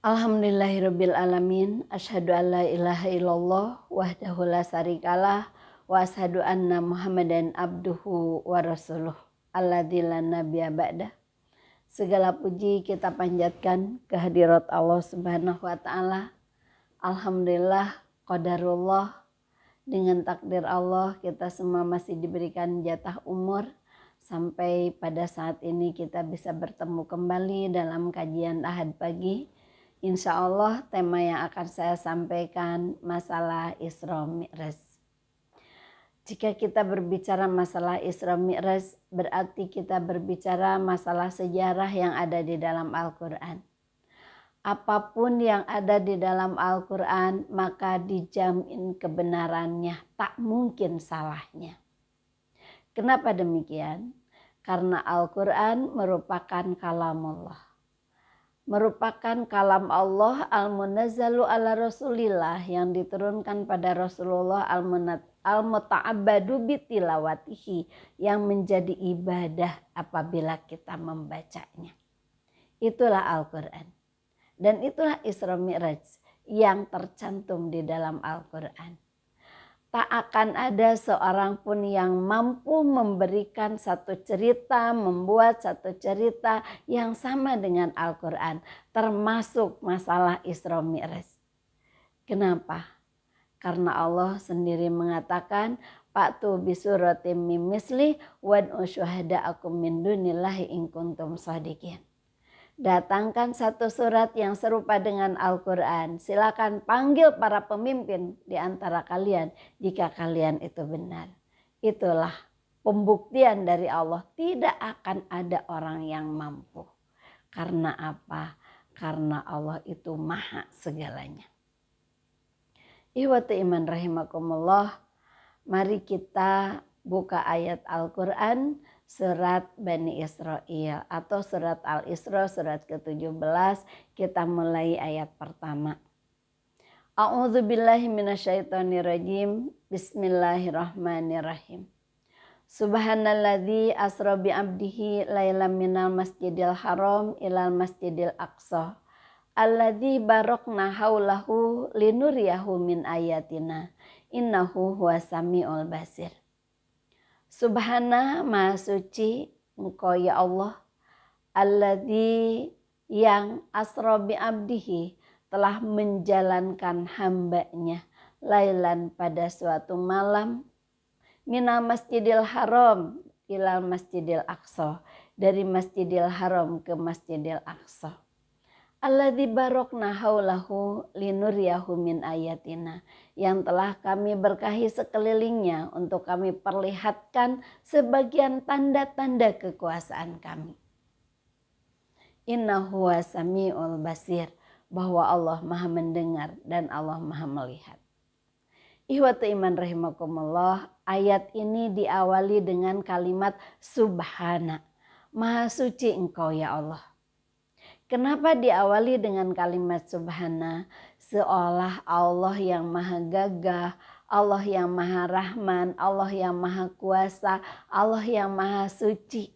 Alhamdulillahirabbil alamin, asyhadu an la ilaha illallah wahdahu la syarikalah wa asyhadu anna Muhammadan abduhu wa rasuluh alladzi la nabiyya ba'dah. Segala puji kita panjatkan kehadirat Allah Subhanahu wa taala. Alhamdulillah qadarullah, dengan takdir Allah kita semua masih diberikan jatah umur sampai pada saat ini kita bisa bertemu kembali dalam kajian Ahad pagi. Insya Allah tema yang akan saya sampaikan masalah Isra Mi'raj. Jika kita berbicara masalah Isra Mi'raj, berarti kita berbicara masalah sejarah yang ada di dalam Al-Quran. Apapun yang ada di dalam Al-Quran maka dijamin kebenarannya, tak mungkin salahnya. Kenapa demikian? Karena Al-Quran merupakan kalamullah. Merupakan kalam Allah al-munazzalu ala Rasulillah, yang diturunkan pada Rasulullah, al-muta'abbadu bitilawatihi, yang menjadi ibadah apabila kita membacanya. Itulah Al-Quran. Dan itulah Isra Mi'raj yang tercantum di dalam Al-Quran. Tak akan ada seorang pun yang mampu memberikan satu cerita, membuat satu cerita yang sama dengan Al-Quran, termasuk masalah Isra Mi'raj. Kenapa? Karena Allah sendiri mengatakan, Fa'tu bisuratim min misli wad'u syuhada'akum min dunillahi in kuntum shadiqin. Datangkan satu surat yang serupa dengan Al-Quran. Silakan panggil para pemimpin di antara kalian jika kalian itu benar. Itulah pembuktian dari Allah. Tidak akan ada orang yang mampu. Karena apa? Karena Allah itu maha segalanya. Ihwatu iman rahimakumullah. Mari kita buka ayat Al-Quran surat Bani Israel atau surat Al-Isra surat ke-17. Kita mulai ayat pertama. A'udzubillahi minasyaitonirrajim. Bismillahirrahmanirrahim. Subhanalladzi asra bi 'abdihi lailan minal masjidil haram ilal masjidil aqsa alladzi barakna haulahu linuriyahu min ayatina innahu huwas samiul basir. Subhana, maha suci Engkau ya Allah, alladzi yang asra bi abdihi telah menjalankan hambanya lailan pada suatu malam minal masjidil haram ilal masjidil aqsa, dari masjidil haram ke masjidil aqsa. Alladzi barokna haulahu linuriyahu min ayatina, yang telah kami berkahi sekelilingnya untuk kami perlihatkan sebagian tanda-tanda kekuasaan kami. Innahu wasami'ul basir, bahwa Allah maha mendengar dan Allah maha melihat. Ihwatu iman rahimakumullah, ayat ini diawali dengan kalimat subhana, maha suci Engkau ya Allah. Kenapa diawali dengan kalimat subhana? Seolah Allah yang maha gagah, Allah yang maha rahman, Allah yang maha kuasa, Allah yang maha suci.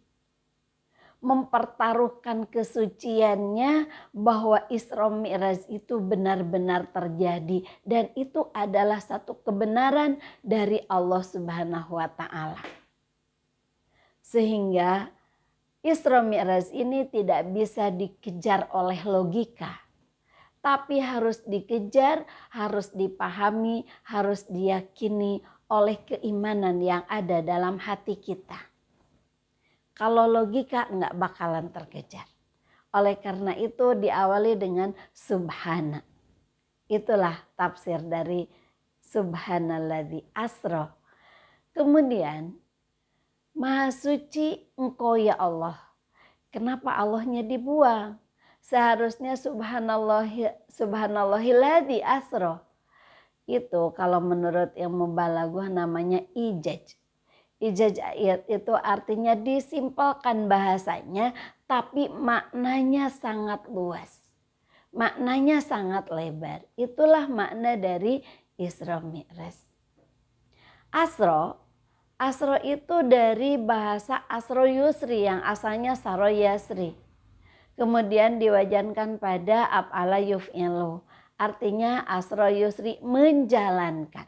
Mempertaruhkan kesuciannya bahwa Isra Mi'raj itu benar-benar terjadi. Dan itu adalah satu kebenaran dari Allah Subhanahu wa ta'ala. Sehingga Isra Mi'raj ini tidak bisa dikejar oleh logika, tapi harus dikejar, harus dipahami, harus diyakini oleh keimanan yang ada dalam hati kita. Kalau logika enggak bakalan terkejar. Oleh karena itu diawali dengan subhana. Itulah tafsir dari subhanalladzi asra. Kemudian maha suci Engkau ya Allah. Kenapa Allahnya dibuang? Seharusnya subhanallahilladzi asra. Itu kalau menurut ilmu balaghah namanya ijaj. Ijaj ayat itu artinya disimpelkan bahasanya, tapi maknanya sangat luas. Maknanya sangat lebar. Itulah makna dari Isra Mi'raj. Asro itu dari bahasa asro yusri yang asalnya saro yasri. Kemudian diwajankan pada af'ala yuf'ilu. Artinya asra yusri, menjalankan.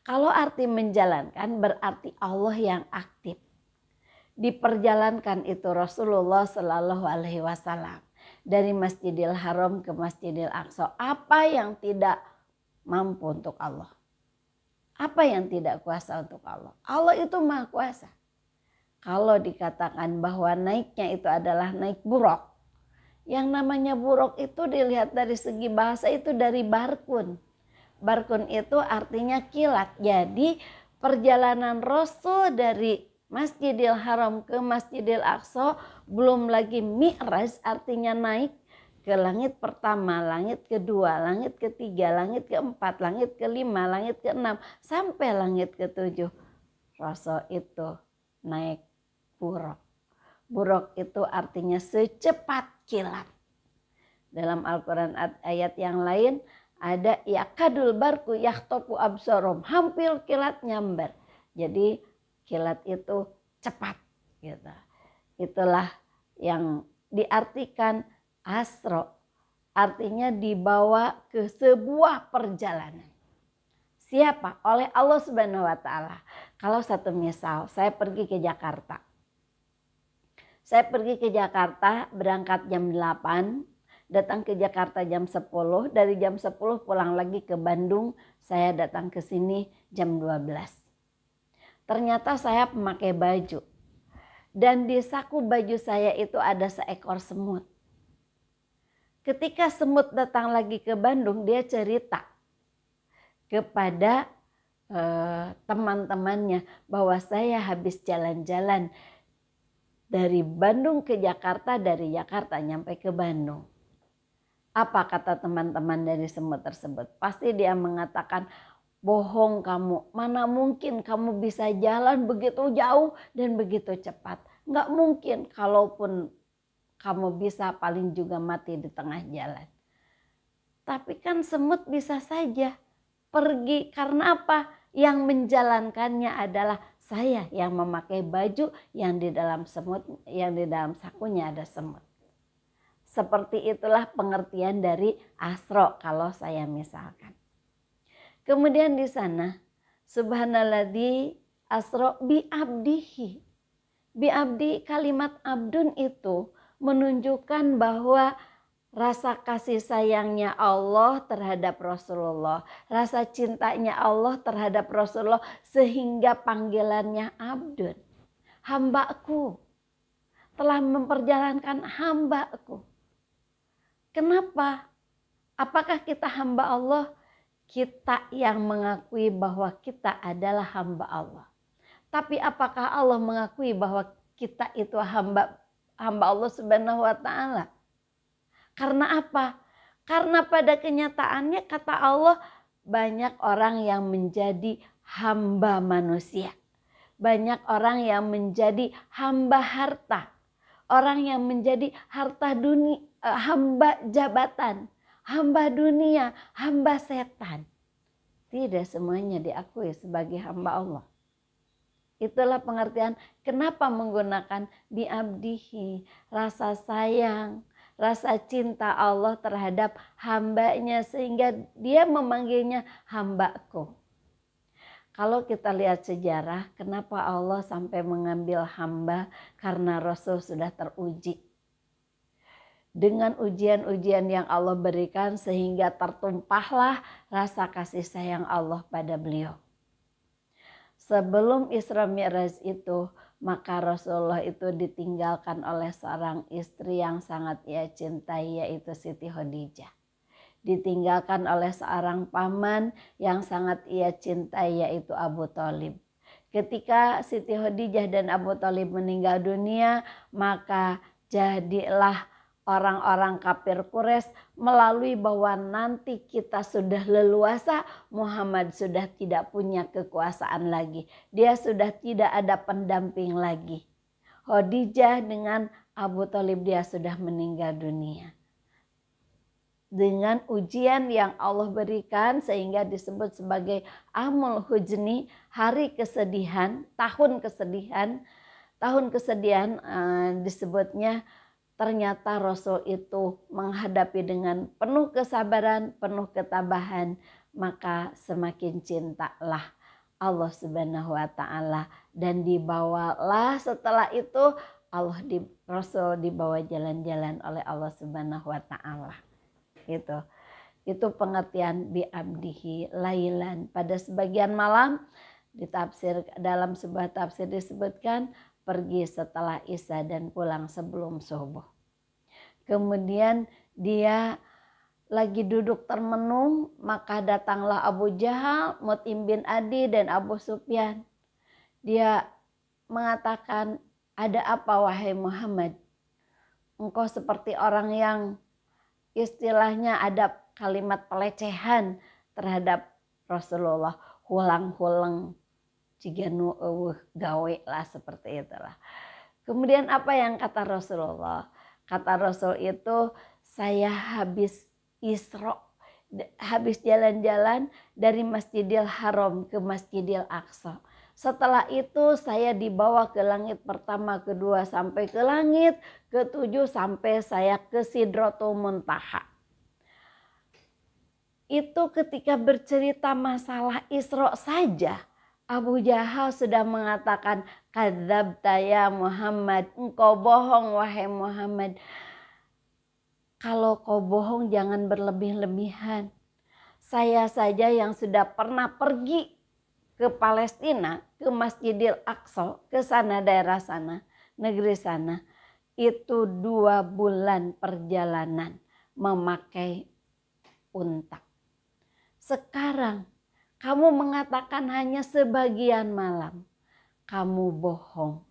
Kalau arti menjalankan berarti Allah yang aktif. Diperjalankan itu Rasulullah Shallallahu Alaihi Wasallam dari Masjidil Haram ke Masjidil Aqsa. Apa yang tidak mampu untuk Allah? Apa yang tidak kuasa untuk Allah? Allah itu maha kuasa. Kalau dikatakan bahwa naiknya itu adalah naik buruk. Yang namanya buruk itu dilihat dari segi bahasa itu dari barkun. Barkun itu artinya kilat. Jadi perjalanan Rasul dari Masjidil Haram ke Masjidil Aqsa belum lagi mi'raj, artinya naik ke langit pertama, langit kedua, langit ketiga, langit keempat, langit kelima, langit keenam, sampai langit ketujuh. Rasul itu naik buruk. Buruk itu artinya secepat kilat. Dalam Al-Quran ayat yang lain ada yakadul barku yakhtofu absarom, hampir kilat nyambar. Jadi kilat itu cepat gitu. Itulah yang diartikan asro, artinya dibawa ke sebuah perjalanan. Siapa? Oleh Allah Subhanahu wa taala. Kalau satu misal, saya pergi ke Jakarta. Saya pergi ke Jakarta berangkat jam 8, datang ke Jakarta jam 10, dari jam 10 pulang lagi ke Bandung, saya datang ke sini jam 12. Ternyata saya memakai baju. Dan di saku baju saya itu ada seekor semut. Ketika semut datang lagi ke Bandung, dia cerita kepada teman-temannya bahwa saya habis jalan-jalan dari Bandung ke Jakarta, dari Jakarta nyampe ke Bandung. Apa kata teman-teman dari semut tersebut? Pasti dia mengatakan, bohong kamu, mana mungkin kamu bisa jalan begitu jauh dan begitu cepat. Nggak mungkin, kalaupun kamu bisa paling juga mati di tengah jalan. Tapi kan semut bisa saja pergi, karena apa? Yang menjalankannya adalah saya yang memakai baju yang di dalam semut, yang di dalam sakunya ada semut. Seperti itulah pengertian dari asro kalau saya misalkan. Kemudian di sana subhanalladzi asro bi abdihi. Bi abdi, kalimat abdun itu menunjukkan bahwa rasa kasih sayangnya Allah terhadap Rasulullah, rasa cintanya Allah terhadap Rasulullah, sehingga panggilannya abdun. Hambaku, telah memperjalankan hambaku. Kenapa? Apakah kita hamba Allah? Kita yang mengakui bahwa kita adalah hamba Allah. Tapi apakah Allah mengakui bahwa kita itu hamba Allah Subhanahu wa taala? Karena apa? Karena pada kenyataannya kata Allah, banyak orang yang menjadi hamba manusia. Banyak orang yang menjadi hamba harta. Orang yang menjadi harta dunia, hamba jabatan, hamba dunia, hamba setan. Tidak semuanya diakui sebagai hamba Allah. Itulah pengertian kenapa menggunakan biabdihi, rasa sayang, rasa cinta Allah terhadap hambanya, sehingga dia memanggilnya hambaku. Kalau kita lihat sejarah, kenapa Allah sampai mengambil hamba? Karena Rasul sudah teruji. Dengan ujian-ujian yang Allah berikan sehingga tertumpahlah rasa kasih sayang Allah pada beliau. Sebelum Isra Mi'raj itu, maka Rasulullah itu ditinggalkan oleh seorang istri yang sangat ia cintai, yaitu Siti Khadijah. Ditinggalkan oleh seorang paman yang sangat ia cintai, yaitu Abu Thalib. Ketika Siti Khadijah dan Abu Thalib meninggal dunia, maka jadilah orang-orang kafir Quraisy melalui bahwa nanti kita sudah leluasa, Muhammad sudah tidak punya kekuasaan lagi. Dia sudah tidak ada pendamping lagi. Khadijah dengan Abu Thalib dia sudah meninggal dunia. Dengan ujian yang Allah berikan sehingga disebut sebagai Amul Huzni, hari kesedihan, tahun kesedihan disebutnya ternyata Rasul itu menghadapi dengan penuh kesabaran, penuh ketabahan, maka semakin cintalah Allah Subhanahu wa taala, dan dibawalah setelah itu Rasul dibawa jalan-jalan oleh Allah Subhanahu wa taala. Gitu. Itu pengertian bi abdihi lailan, pada sebagian malam. Ditafsir dalam sebuah tafsir disebutkan pergi setelah Isya dan pulang sebelum subuh. Kemudian dia lagi duduk termenung, maka datanglah Abu Jahal, Mut'im bin Adi dan Abu Sufyan. Dia mengatakan, ada apa wahai Muhammad? Engkau seperti orang yang istilahnya ada kalimat pelecehan terhadap Rasulullah, hulang-hulang ciganu gawe lah, seperti itulah. Kemudian apa yang kata Rasulullah? Kata Rasul itu, saya habis Isra, habis jalan-jalan dari Masjidil Haram ke Masjidil Aqsa. Setelah itu saya dibawa ke langit pertama, kedua, sampai ke langit ketujuh, sampai saya ke Sidratul Muntaha. Itu ketika bercerita masalah Isra saja, Abu Jahal sudah mengatakan, kadzabta ya Muhammad, engkau bohong wahai Muhammad. Kalau kau bohong jangan berlebih-lebihan. Saya saja yang sudah pernah pergi ke Palestina, ke Masjidil Aqsa, ke sana, daerah sana, negeri sana, itu 2 bulan perjalanan memakai unta. Sekarang kamu mengatakan hanya sebagian malam. Kamu bohong.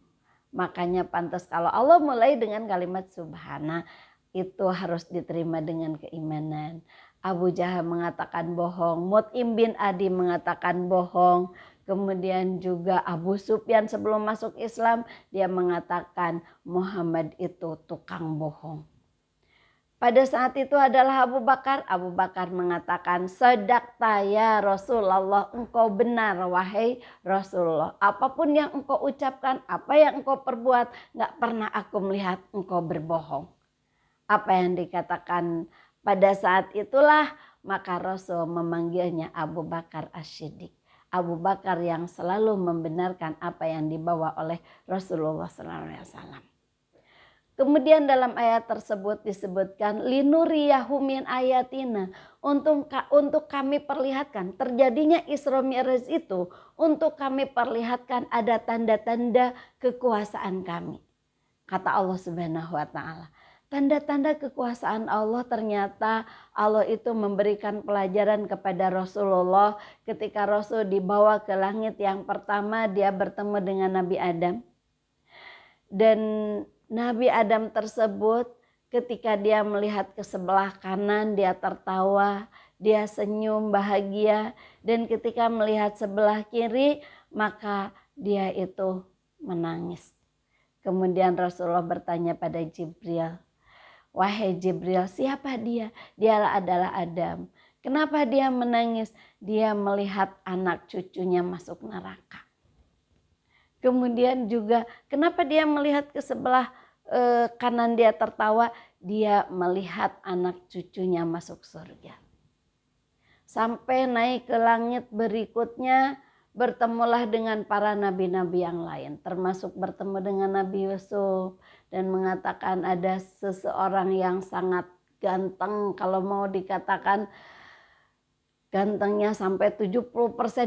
Makanya pantas kalau Allah mulai dengan kalimat subhana, itu harus diterima dengan keimanan. Abu Jahal mengatakan bohong, Mut'im bin Adi mengatakan bohong. Kemudian juga Abu Sufyan sebelum masuk Islam, dia mengatakan Muhammad itu tukang bohong. Pada saat itu adalah Abu Bakar. Abu Bakar mengatakan, sadaqta ya Rasulullah, engkau benar wahai Rasulullah. Apapun yang engkau ucapkan, apa yang engkau perbuat, gak pernah aku melihat engkau berbohong. Apa yang dikatakan pada saat itulah, maka Rasul memanggilnya Abu Bakar As-Siddiq. Abu Bakar yang selalu membenarkan apa yang dibawa oleh Rasulullah SAW. Kemudian dalam ayat tersebut disebutkan linuriyahu min ayatina, untuk kami perlihatkan terjadinya Isra Mi'raj itu, untuk kami perlihatkan ada tanda-tanda kekuasaan kami. Kata Allah Subhanahu wa taala. Tanda-tanda kekuasaan Allah, ternyata Allah itu memberikan pelajaran kepada Rasulullah ketika Rasul dibawa ke langit yang pertama, dia bertemu dengan Nabi Adam. Dan Nabi Adam tersebut ketika dia melihat ke sebelah kanan, dia tertawa, dia senyum bahagia. Dan ketika melihat sebelah kiri, maka dia itu menangis. Kemudian Rasulullah bertanya pada Jibril, wahai Jibril, siapa dia? Dia adalah Adam. Kenapa dia menangis? Dia melihat anak cucunya masuk neraka. Kemudian juga kenapa dia melihat ke sebelah kanan, dia tertawa? Dia melihat anak cucunya masuk surga. Sampai naik ke langit berikutnya, bertemulah dengan para nabi-nabi yang lain. Termasuk bertemu dengan Nabi Yusuf. Dan mengatakan ada seseorang yang sangat ganteng. Kalau mau dikatakan gantengnya sampai 70%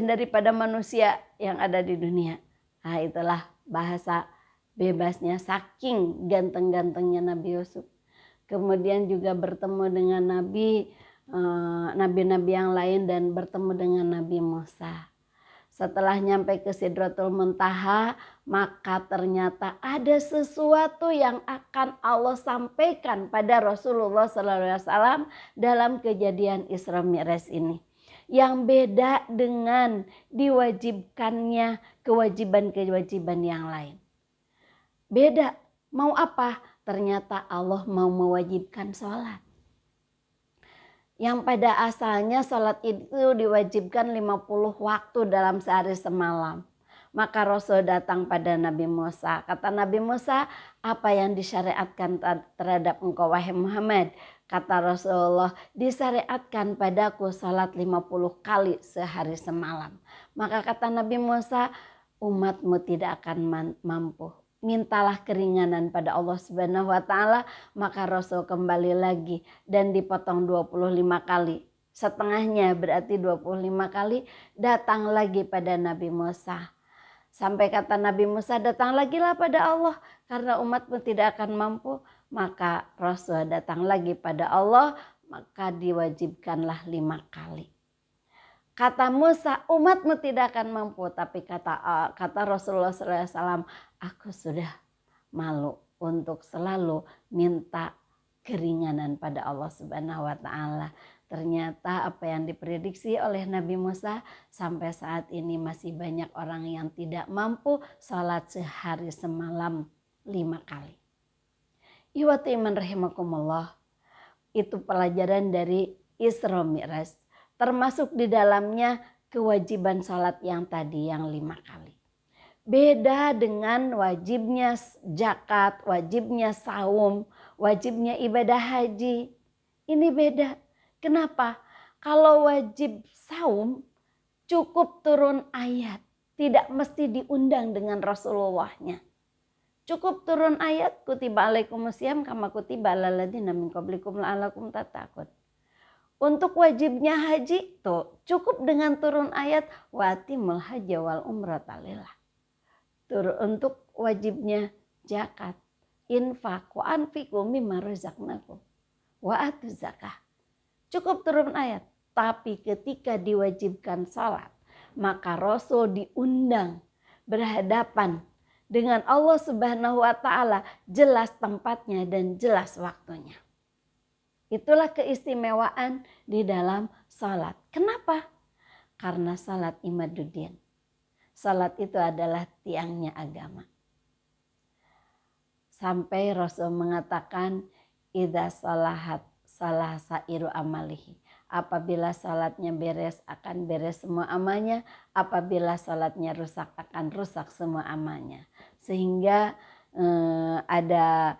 daripada manusia yang ada di dunia. Nah, itulah bahasa bebasnya, saking ganteng-gantengnya Nabi Yusuf. Kemudian juga bertemu dengan nabi-nabi yang lain dan bertemu dengan Nabi Musa. Setelah nyampe ke Sidratul Muntaha, maka ternyata ada sesuatu yang akan Allah sampaikan pada Rasulullah SAW dalam kejadian Isra Mi'raj ini. Yang beda dengan diwajibkannya kewajiban-kewajiban yang lain. Beda, mau apa? Ternyata Allah mau mewajibkan sholat. Yang pada asalnya sholat itu diwajibkan 50 waktu dalam sehari semalam. Maka Rasul datang pada Nabi Musa. Kata Nabi Musa, apa yang disyariatkan terhadap engkau wahai Muhammad? Kata Rasulullah, disyariatkan padaku salat 50 kali sehari semalam. Maka kata Nabi Musa, umatmu tidak akan mampu. Mintalah keringanan pada Allah Subhanahu wa taala. Maka Rasul kembali lagi dan dipotong 25 kali. Setengahnya berarti 25 kali datang lagi pada Nabi Musa. Sampai kata Nabi Musa, datang lagi lah pada Allah karena umatmu tidak akan mampu. Maka Rasul datang lagi pada Allah, maka diwajibkanlah 5 kali. Kata Musa, umatmu tidak akan mampu. Tapi kata Rasulullah SAW, aku sudah malu untuk selalu minta keringanan pada Allah Subhanahu wa taala. Ternyata apa yang diprediksi oleh Nabi Musa sampai saat ini masih banyak orang yang tidak mampu salat sehari semalam 5 kali. Ikhwati iman rahimakumullah, itu pelajaran dari Isra Mi'raj. Termasuk di dalamnya kewajiban salat yang tadi yang 5 kali. Beda dengan wajibnya zakat, wajibnya saum, wajibnya ibadah haji. Ini beda. Kenapa? Kalau wajib saum cukup turun ayat. Tidak mesti diundang dengan Rasulullahnya. Cukup turun ayat, kutiba alaikumusiyam kama kutiba alal ladzina min qablikum la'allakum tattaqun. Untuk wajibnya haji tuh cukup dengan turun ayat watimul hajja wal umrata lillah. Untuk wajibnya zakat, infak, wa anfiqu mimma razaqnakum wa atuz zakah. Cukup turun ayat, tapi ketika diwajibkan salat, maka Rasul diundang berhadapan dengan Allah Subhanahu wa taala, jelas tempatnya dan jelas waktunya. Itulah keistimewaan di dalam salat. Kenapa? Karena salat imaduddin. Salat itu adalah tiangnya agama. Sampai Rasul mengatakan, idza salahat salah sairu amalihi. Apabila salatnya beres akan beres semua amalnya, apabila salatnya rusak akan rusak semua amalnya. Sehingga ada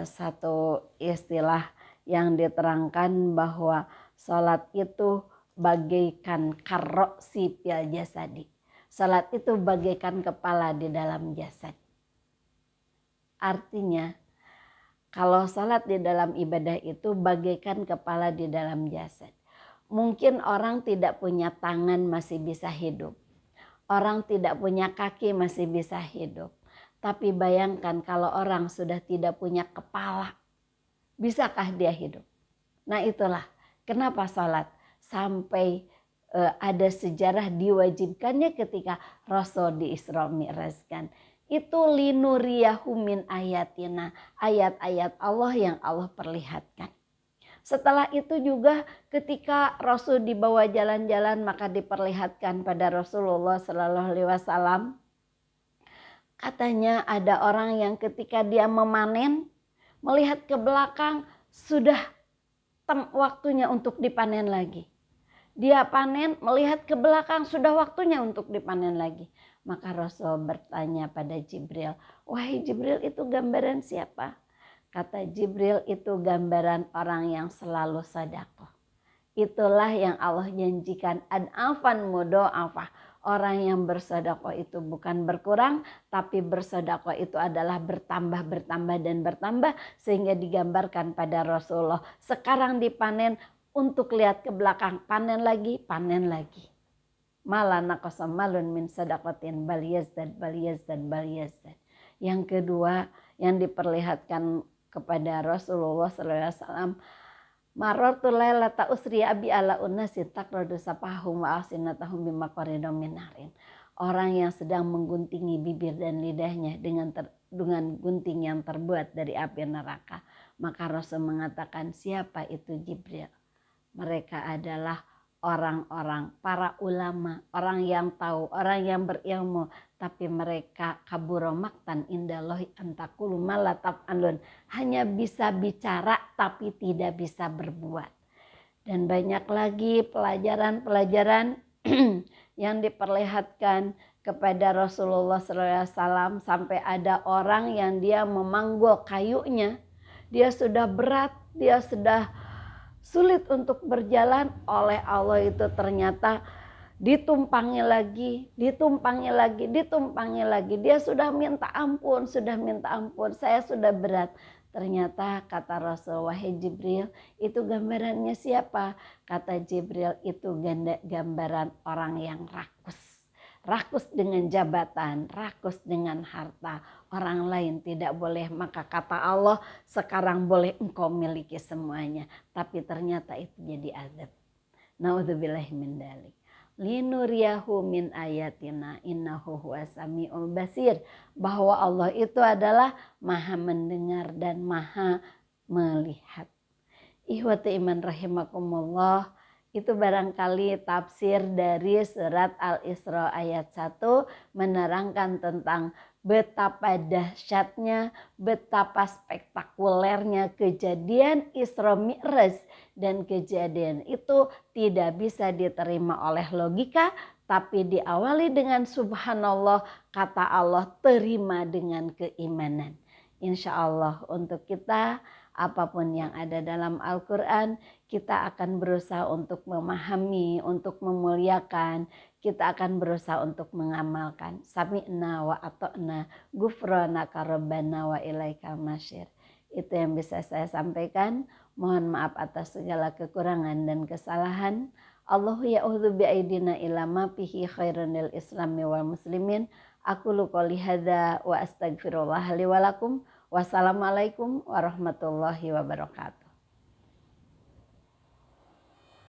satu istilah yang diterangkan bahwa salat itu bagaikan karroksi fil jasadi. Salat itu bagaikan kepala di dalam jasad. Artinya kalau salat di dalam ibadah itu bagaikan kepala di dalam jasad. Mungkin orang tidak punya tangan masih bisa hidup. Orang tidak punya kaki masih bisa hidup. Tapi bayangkan kalau orang sudah tidak punya kepala. Bisakah dia hidup? Nah itulah kenapa salat sampai ada sejarah diwajibkannya ketika Rasul di Isra Mi'rajkan. Itu linuriyahu min ayatina. Ayat-ayat Allah yang Allah perlihatkan. Setelah itu juga ketika Rasul dibawa jalan-jalan maka diperlihatkan pada Rasulullah Sallallahu Alaihi Wasallam. Katanya ada orang yang ketika dia memanen melihat ke belakang sudah waktunya untuk dipanen lagi. Dia panen melihat ke belakang sudah waktunya untuk dipanen lagi. Maka Rasul bertanya pada Jibril, wahai Jibril itu gambaran siapa? Kata Jibril itu gambaran orang yang selalu sedekah. Itulah yang Allah janjikan ad'afan mudha'afah. Orang yang bersedekah itu bukan berkurang, tapi bersedekah itu adalah bertambah, bertambah dan bertambah. Sehingga digambarkan pada Rasulullah. Sekarang dipanen untuk lihat ke belakang, panen lagi, panen lagi. Mala naqasa malun min sadaqatin bal yazdad bal yazdad bal yazdad. Yang kedua yang diperlihatkan kepada Rasulullah SAW, marartu lailata usri abi ala unasin takradu sapahum wa asinatahum bimaqaridum min narin. Orang yang sedang mengguntingi bibir dan lidahnya dengan gunting yang terbuat dari api neraka. Maka Rasul mengatakan, siapa itu Jibril? Mereka adalah orang-orang, para ulama, orang yang tahu, orang yang berilmu. Tapi mereka kabura maktan indallahi antakulu malataf alun. Hanya bisa bicara tapi tidak bisa berbuat. Dan banyak lagi pelajaran-pelajaran yang diperlihatkan kepada Rasulullah SAW sampai ada orang yang dia memanggul kayunya. Dia sudah berat, dia sudah sulit untuk berjalan, oleh Allah itu ternyata ditumpangi lagi, ditumpangi lagi, ditumpangi lagi. Dia sudah minta ampun, saya sudah berat. Ternyata kata Rasul, wahai Jibril, itu gambarannya siapa? Kata Jibril, itu gambaran orang yang rakus. Rakus dengan jabatan, rakus dengan harta. Orang lain tidak boleh, maka kata Allah, sekarang boleh engkau miliki semuanya. Tapi ternyata itu jadi azab. Naudzubillahi min dzalik. Linuriyahu min ayatina innahu huwas samiul basir, bahwa Allah itu adalah maha mendengar dan maha melihat. Ikhwati iman rahimakumullah, itu barangkali tafsir dari surat Al-Isra ayat 1 menerangkan tentang betapa dahsyatnya, betapa spektakulernya kejadian Isra Mi'raj, dan kejadian itu tidak bisa diterima oleh logika, tapi diawali dengan subhanallah, kata Allah, terima dengan keimanan. Insya Allah untuk kita, apapun yang ada dalam Al-Quran, kita akan berusaha untuk memahami, untuk memuliakan, kita akan berusaha untuk mengamalkan. Sami'na wa ata'na ghufranaka rabbana wa ilaikal masyir. Itu yang bisa saya sampaikan. Mohon maaf atas segala kekurangan dan kesalahan. Allahu ya'udzu bi'aidina ila ma fihi khairun lil islami wal muslimin. Aqulu qouli hadza wa astaghfirullah li wa lakum. Wassalamualaikum warahmatullahi wabarakatuh.